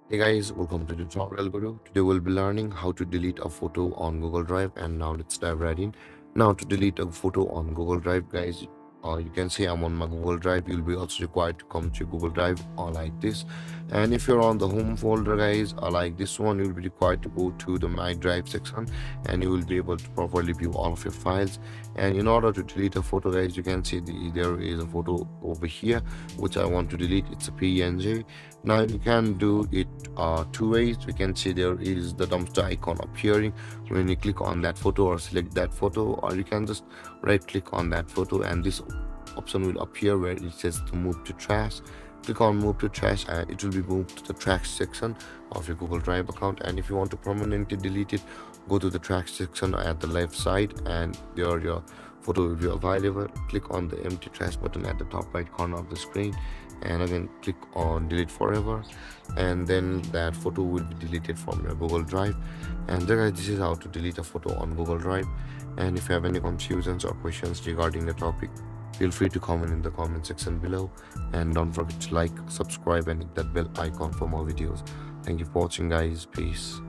Hey guys, welcome to TutorialGuru. Today we'll be learning how to delete a photo on Google Drive, and now let's dive right in. Now to delete a photo on Google Drive, guys, you can see I'm on my Google Drive. You'll be also required to come to Google Drive or like this. And if you're on the home folder, guys, or like this one, you'll be required to go to the My Drive section, and you will be able to properly view all of your files. And in order to delete a photo, guys, you can see there is a photo over here which I want to delete. It's a PNG. Now you can do it two ways. We can see there is the dumpster icon appearing when you click on that photo or select that photo, or you can just right click on that photo and this option will appear where it says to move to trash. Click on move to trash and it will be moved to the trash section of your Google Drive account. And if you want to permanently delete it, go to the trash section at the left side and there your photo will be available. Click on the empty trash button at the top right corner of the screen and again click on delete forever, and then that photo will be deleted from your Google Drive. And there, guys, this is how to delete a photo on Google Drive. And if you have any confusions or questions regarding the topic, feel free to comment in the comment section below, and don't forget to like, subscribe and hit that bell icon for more videos. Thank you for watching, guys. Peace.